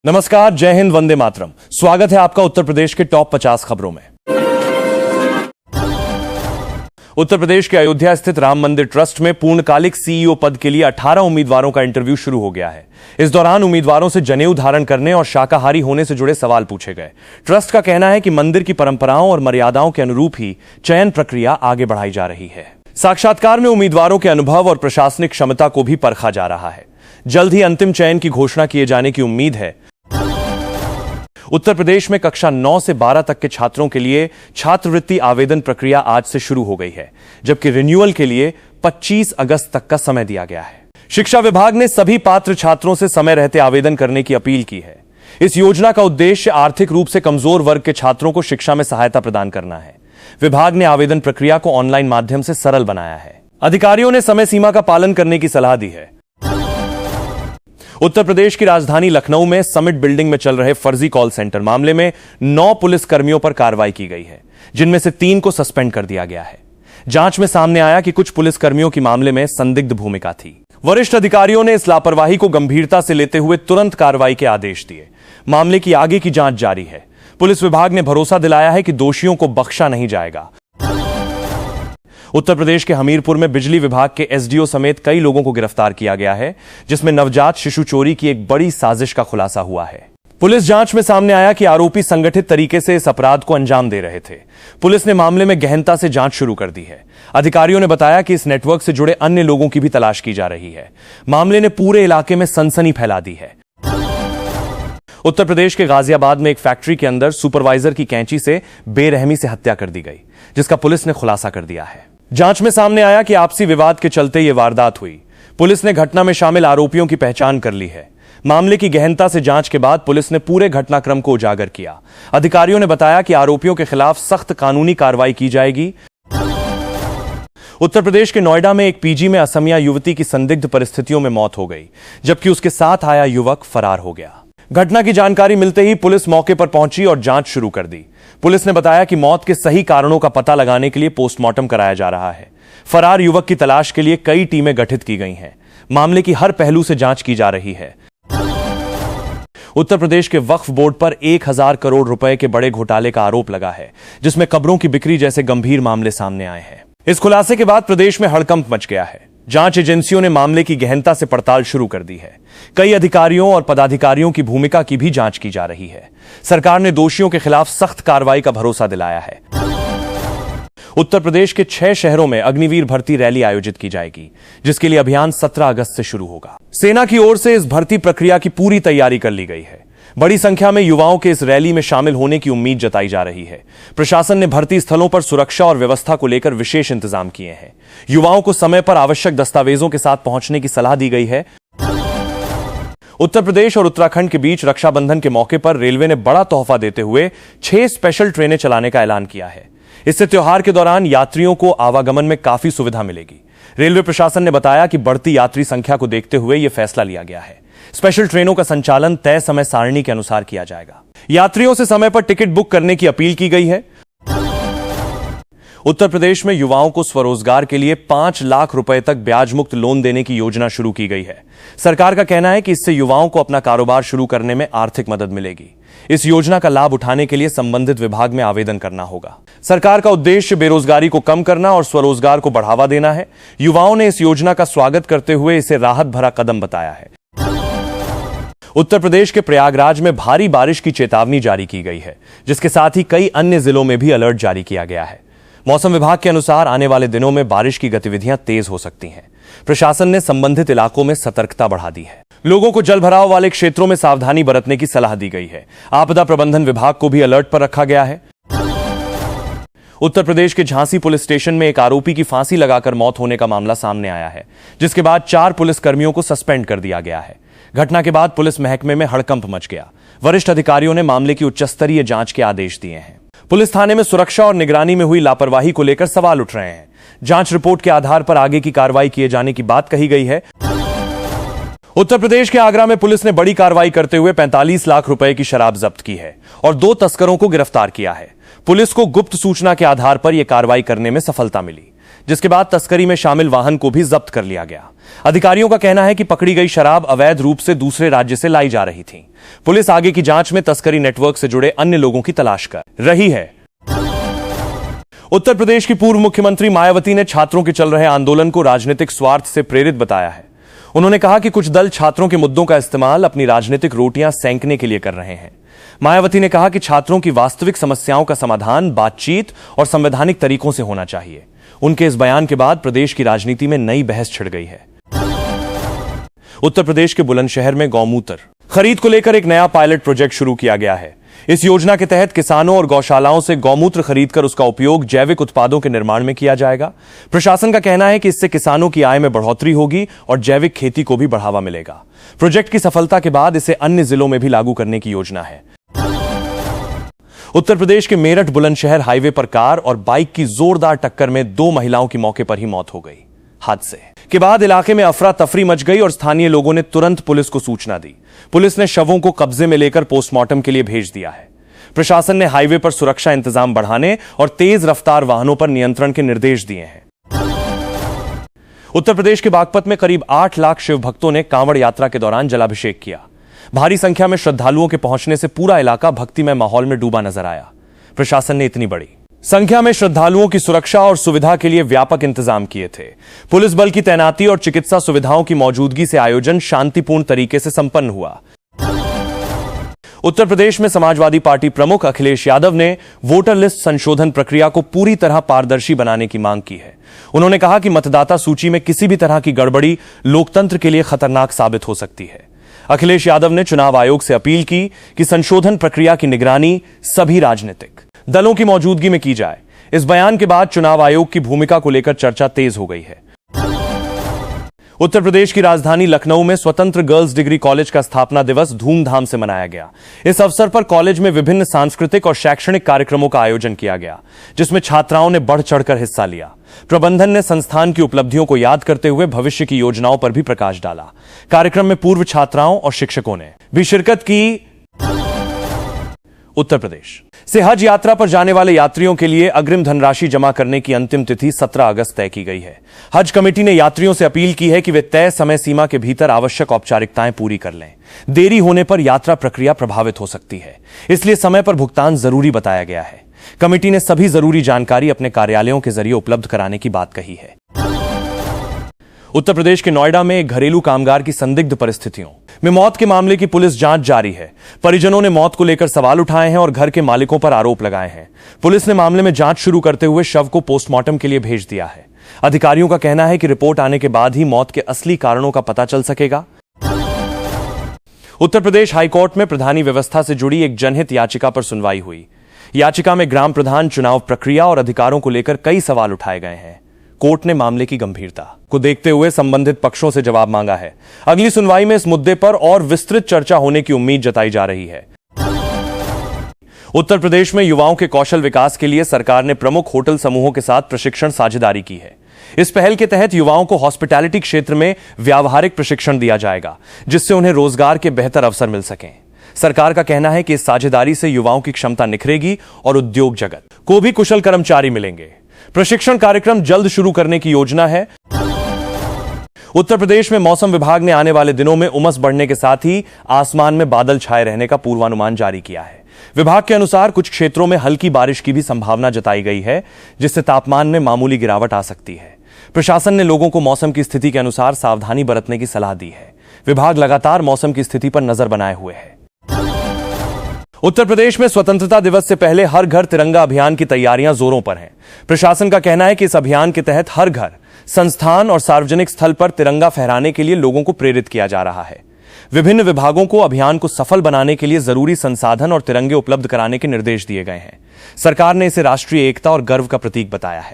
नमस्कार, जय हिंद, वंदे मातरम। स्वागत है आपका उत्तर प्रदेश के टॉप 50 खबरों में। उत्तर प्रदेश के अयोध्या स्थित राम मंदिर ट्रस्ट में पूर्णकालिक सीईओ पद के लिए 18 उम्मीदवारों का इंटरव्यू शुरू हो गया है। इस दौरान उम्मीदवारों से जनेऊ धारण करने और शाकाहारी होने से जुड़े सवाल पूछे गए। ट्रस्ट का कहना है कि मंदिर की परंपराओं और मर्यादाओं के अनुरूप ही चयन प्रक्रिया आगे बढ़ाई जा रही है। साक्षात्कार में उम्मीदवारों के अनुभव और प्रशासनिक क्षमता को भी परखा जा रहा है। जल्द ही अंतिम चयन की घोषणा किए जाने की उम्मीद है। उत्तर प्रदेश में कक्षा 9 से 12 तक के छात्रों के लिए छात्रवृत्ति आवेदन प्रक्रिया आज से शुरू हो गई है, जबकि रिन्यूअल के लिए 25 अगस्त तक का समय दिया गया है। शिक्षा विभाग ने सभी पात्र छात्रों से समय रहते आवेदन करने की अपील की है। इस योजना का उद्देश्य आर्थिक रूप से कमजोर वर्ग के छात्रों को शिक्षा में सहायता प्रदान करना है। विभाग ने आवेदन प्रक्रिया को ऑनलाइन माध्यम से सरल बनाया है। अधिकारियों ने समय सीमा का पालन करने की सलाह दी है। उत्तर प्रदेश की राजधानी लखनऊ में समिट बिल्डिंग में चल रहे फर्जी कॉल सेंटर मामले में 9 पुलिस कर्मियों पर कार्रवाई की गई है, जिनमें से 3 को सस्पेंड कर दिया गया है। जांच में सामने आया कि कुछ पुलिस कर्मियों की मामले में संदिग्ध भूमिका थी। वरिष्ठ अधिकारियों ने इस लापरवाही को गंभीरता से लेते हुए तुरंत कार्रवाई के आदेश दिए। मामले की आगे की जांच जारी है। पुलिस विभाग ने भरोसा दिलाया है कि दोषियों को बख्शा नहीं जाएगा। उत्तर प्रदेश के हमीरपुर में बिजली विभाग के एसडीओ समेत कई लोगों को गिरफ्तार किया गया है, जिसमें नवजात शिशु चोरी की एक बड़ी साजिश का खुलासा हुआ है। पुलिस जांच में सामने आया कि आरोपी संगठित तरीके से इस अपराध को अंजाम दे रहे थे। पुलिस ने मामले में गहनता से जांच शुरू कर दी है। अधिकारियों ने बताया कि इस नेटवर्क से जुड़े अन्य लोगों की भी तलाश की जा रही है। मामले ने पूरे इलाके में सनसनी फैला दी है। उत्तर प्रदेश के गाजियाबाद में एक फैक्ट्री के अंदर सुपरवाइजर की कैंची से बेरहमी से हत्या कर दी गई, जिसका पुलिस ने खुलासा कर दिया है। जांच में सामने आया कि आपसी विवाद के चलते यह वारदात हुई। पुलिस ने घटना में शामिल आरोपियों की पहचान कर ली है। मामले की गहनता से जांच के बाद पुलिस ने पूरे घटनाक्रम को उजागर किया। अधिकारियों ने बताया कि आरोपियों के खिलाफ सख्त कानूनी कार्रवाई की जाएगी। उत्तर प्रदेश के नोएडा में एक पीजी में असमिया युवती की संदिग्ध परिस्थितियों में मौत हो गई, जबकि उसके साथ आया युवक फरार हो गया। घटना की जानकारी मिलते ही पुलिस मौके पर पहुंची और जांच शुरू कर दी। पुलिस ने बताया कि मौत के सही कारणों का पता लगाने के लिए पोस्टमार्टम कराया जा रहा है। फरार युवक की तलाश के लिए कई टीमें गठित की गई हैं। मामले की हर पहलू से जांच की जा रही है। उत्तर प्रदेश के वक्फ बोर्ड पर 1000 करोड़ रुपए के बड़े घोटाले का आरोप लगा है, जिसमें कब्रों की बिक्री जैसे गंभीर मामले सामने आए हैं। इस खुलासे के बाद प्रदेश में हड़कंप मच गया है। जांच एजेंसियों ने मामले की गहनता से पड़ताल शुरू कर दी है। कई अधिकारियों और पदाधिकारियों की भूमिका की भी जांच की जा रही है। सरकार ने दोषियों के खिलाफ सख्त कार्रवाई का भरोसा दिलाया है। उत्तर प्रदेश के 6 शहरों में अग्निवीर भर्ती रैली आयोजित की जाएगी, जिसके लिए अभियान 17 अगस्त से शुरू होगा। सेना की ओर से इस भर्ती प्रक्रिया की पूरी तैयारी कर ली गई है। बड़ी संख्या में युवाओं के इस रैली में शामिल होने की उम्मीद जताई जा रही है। प्रशासन ने भर्ती स्थलों पर सुरक्षा और व्यवस्था को लेकर विशेष इंतजाम किए हैं। युवाओं को समय पर आवश्यक दस्तावेजों के साथ पहुंचने की सलाह दी गई है। उत्तर प्रदेश और उत्तराखंड के बीच रक्षाबंधन के मौके पर रेलवे ने बड़ा तोहफा देते हुए 6 स्पेशल ट्रेनें चलाने का ऐलान किया है। इससे त्योहार के दौरान यात्रियों को आवागमन में काफी सुविधा मिलेगी। रेलवे प्रशासन ने बताया कि बढ़ती यात्री संख्या को देखते हुए यह फैसला लिया गया है। स्पेशल ट्रेनों का संचालन तय समय सारणी के अनुसार किया जाएगा। यात्रियों से समय पर टिकट बुक करने की अपील की गई है। उत्तर प्रदेश में युवाओं को स्वरोजगार के लिए 5 लाख रुपए तक ब्याज मुक्त लोन देने की योजना शुरू की गई है। सरकार का कहना है कि इससे युवाओं को अपना कारोबार शुरू करने में आर्थिक मदद मिलेगी। इस योजना का लाभ उठाने के लिए संबंधित विभाग में आवेदन करना होगा। सरकार का उद्देश्य बेरोजगारी को कम करना और स्वरोजगार को बढ़ावा देना है। युवाओं ने इस योजना का स्वागत करते हुए इसे राहत भरा कदम बताया है। उत्तर प्रदेश के प्रयागराज में भारी बारिश की चेतावनी जारी की गई है, जिसके साथ ही कई अन्य जिलों में भी अलर्ट जारी किया गया है। मौसम विभाग के अनुसार आने वाले दिनों में बारिश की गतिविधियां तेज हो सकती हैं। प्रशासन ने संबंधित इलाकों में सतर्कता बढ़ा दी है। लोगों को जलभराव वाले क्षेत्रों में सावधानी बरतने की सलाह दी गई है। आपदा प्रबंधन विभाग को भी अलर्ट पर रखा गया है। उत्तर प्रदेश के झांसी पुलिस स्टेशन में एक आरोपी की फांसी लगाकर मौत होने का मामला सामने आया है, जिसके बाद 4 पुलिस कर्मियों को सस्पेंड कर दिया गया है। घटना के बाद पुलिस महकमे में हड़कंप मच गया। वरिष्ठ अधिकारियों ने मामले की उच्चस्तरीय जांच के आदेश दिए हैं। पुलिस थाने में सुरक्षा और निगरानी में हुई लापरवाही को लेकर सवाल उठ रहे हैं। जांच रिपोर्ट के आधार पर आगे की कार्रवाई किए जाने की बात कही गई है। उत्तर प्रदेश के आगरा में पुलिस ने बड़ी कार्रवाई करते हुए 45 लाख रुपए की शराब जब्त की है और 2 तस्करों को गिरफ्तार किया है। पुलिस को गुप्त सूचना के आधार पर यह कार्रवाई करने में सफलता मिली। जिसके बाद तस्करी में शामिल वाहन को भी जब्त कर लिया गया। अधिकारियों का कहना है कि पकड़ी गई शराब अवैध रूप से दूसरे राज्य से लाई जा रही थी। पुलिस आगे की जांच में तस्करी नेटवर्क से जुड़े अन्य लोगों की तलाश कर रही है। उत्तर प्रदेश की पूर्व मुख्यमंत्री मायावती ने छात्रों के चल रहे आंदोलन को राजनीतिक स्वार्थ से प्रेरित बताया है। उन्होंने कहा कि कुछ दल छात्रों के मुद्दों का इस्तेमाल अपनी राजनीतिक रोटियां सेंकने के लिए कर रहे हैं। मायावती ने कहा कि छात्रों की वास्तविक समस्याओं का समाधान बातचीत और संवैधानिक तरीकों से होना चाहिए। उनके इस बयान के बाद प्रदेश की राजनीति में नई बहस छिड़ गई है। उत्तर प्रदेश के बुलंदशहर में गौमूत्र खरीद को लेकर एक नया पायलट प्रोजेक्ट शुरू किया गया है। इस योजना के तहत किसानों और गौशालाओं से गौमूत्र खरीदकर उसका उपयोग जैविक उत्पादों के निर्माण में किया जाएगा। प्रशासन का कहना है कि इससे किसानों की आय में बढ़ोतरी होगी और जैविक खेती को भी बढ़ावा मिलेगा। प्रोजेक्ट की सफलता के बाद इसे अन्य जिलों में भी लागू करने की योजना है। उत्तर प्रदेश के मेरठ बुलंदशहर हाईवे पर कार और बाइक की जोरदार टक्कर में 2 महिलाओं की मौके पर ही मौत हो गई। हादसे के बाद इलाके में अफरा तफरी मच गई और स्थानीय लोगों ने तुरंत पुलिस को सूचना दी। पुलिस ने शवों को कब्जे में लेकर पोस्टमार्टम के लिए भेज दिया है। प्रशासन ने हाईवे पर सुरक्षा इंतजाम बढ़ाने और तेज रफ्तार वाहनों पर नियंत्रण के निर्देश दिए हैं। उत्तर प्रदेश के बागपत में करीब 8 लाख शिव भक्तों ने कांवड़ यात्रा के दौरान जलाभिषेक किया। भारी संख्या में श्रद्धालुओं के पहुंचने से पूरा इलाका भक्तिमय माहौल में डूबा नजर आया। प्रशासन ने इतनी बड़ी संख्या में श्रद्धालुओं की सुरक्षा और सुविधा के लिए व्यापक इंतजाम किए थे। पुलिस बल की तैनाती और चिकित्सा सुविधाओं की मौजूदगी से आयोजन शांतिपूर्ण तरीके से संपन्न हुआ। उत्तर प्रदेश में समाजवादी पार्टी प्रमुख अखिलेश यादव ने वोटर लिस्ट संशोधन प्रक्रिया को पूरी तरह पारदर्शी बनाने की मांग की है। उन्होंने कहा कि मतदाता सूची में किसी भी तरह की गड़बड़ी लोकतंत्र के लिए खतरनाक साबित हो सकती है। अखिलेश यादव ने चुनाव आयोग से अपील की कि संशोधन प्रक्रिया की निगरानी सभी राजनीतिक दलों की मौजूदगी में की जाए। इस बयान के बाद चुनाव आयोग की भूमिका को लेकर चर्चा तेज हो गई है। उत्तर प्रदेश की राजधानी लखनऊ में स्वतंत्र गर्ल्स डिग्री कॉलेज का स्थापना दिवस धूमधाम से मनाया गया। इस अवसर पर कॉलेज में विभिन्न सांस्कृतिक और शैक्षणिक कार्यक्रमों का आयोजन किया गया, जिसमें छात्राओं ने बढ़ चढ़कर हिस्सा लिया। प्रबंधन ने संस्थान की उपलब्धियों को याद करते हुए भविष्य की योजनाओं पर भी प्रकाश डाला। कार्यक्रम में पूर्व छात्राओं और शिक्षकों ने भी शिरकत की। उत्तर प्रदेश से हज यात्रा पर जाने वाले यात्रियों के लिए अग्रिम धनराशि जमा करने की अंतिम तिथि 17 अगस्त तय की गई है। हज कमेटी ने यात्रियों से अपील की है कि वे तय समय सीमा के भीतर आवश्यक औपचारिकताएं पूरी कर लें। देरी होने पर यात्रा प्रक्रिया प्रभावित हो सकती है, इसलिए समय पर भुगतान जरूरी बताया गया है। कमेटी ने सभी जरूरी जानकारी अपने कार्यालयों के जरिए उपलब्ध कराने की बात कही है। उत्तर प्रदेश के नोएडा में एक घरेलू कामगार की संदिग्ध परिस्थितियों में मौत के मामले की पुलिस जांच जारी है। परिजनों ने मौत को लेकर सवाल उठाए हैं और घर के मालिकों पर आरोप लगाए हैं। पुलिस ने मामले में जांच शुरू करते हुए शव को पोस्टमार्टम के लिए भेज दिया है। अधिकारियों का कहना है कि रिपोर्ट आने के बाद ही मौत के असली कारणों का पता चल सकेगा। उत्तर प्रदेश हाईकोर्ट में प्रधानी व्यवस्था से जुड़ी एक जनहित याचिका पर सुनवाई हुई। याचिका में ग्राम प्रधान चुनाव प्रक्रिया और अधिकारों को लेकर कई सवाल उठाए गए हैं। कोर्ट ने मामले की गंभीरता को देखते हुए संबंधित पक्षों से जवाब मांगा है। अगली सुनवाई में इस मुद्दे पर और विस्तृत चर्चा होने की उम्मीद जताई जा रही है। उत्तर प्रदेश में युवाओं के कौशल विकास के लिए सरकार ने प्रमुख होटल समूहों के साथ प्रशिक्षण साझेदारी की है। इस पहल के तहत युवाओं को हॉस्पिटैलिटी क्षेत्र में व्यावहारिक प्रशिक्षण दिया जाएगा, जिससे उन्हें रोजगार के बेहतर अवसर मिल सकें। सरकार का कहना है कि इस साझेदारी से युवाओं की क्षमता निखरेगी और उद्योग जगत को भी कुशल कर्मचारी मिलेंगे। प्रशिक्षण कार्यक्रम जल्द शुरू करने की योजना है। उत्तर प्रदेश में मौसम विभाग ने आने वाले दिनों में उमस बढ़ने के साथ ही आसमान में बादल छाए रहने का पूर्वानुमान जारी किया है। विभाग के अनुसार कुछ क्षेत्रों में हल्की बारिश की भी संभावना जताई गई है, जिससे तापमान में मामूली गिरावट आ सकती है। प्रशासन ने लोगों को मौसम की स्थिति के अनुसार सावधानी बरतने की सलाह दी है। विभाग लगातार मौसम की स्थिति पर नजर बनाए हुए है। उत्तर प्रदेश में स्वतंत्रता दिवस से पहले हर घर तिरंगा अभियान की तैयारियां जोरों पर हैं। प्रशासन का कहना है कि इस अभियान के तहत हर घर, संस्थान और सार्वजनिक स्थल पर तिरंगा फहराने के लिए लोगों को प्रेरित किया जा रहा है। विभिन्न विभागों को अभियान को सफल बनाने के लिए जरूरी संसाधन और तिरंगे उपलब्ध कराने के निर्देश दिए गए हैं। सरकार ने इसे राष्ट्रीय एकता और गर्व का प्रतीक बताया है।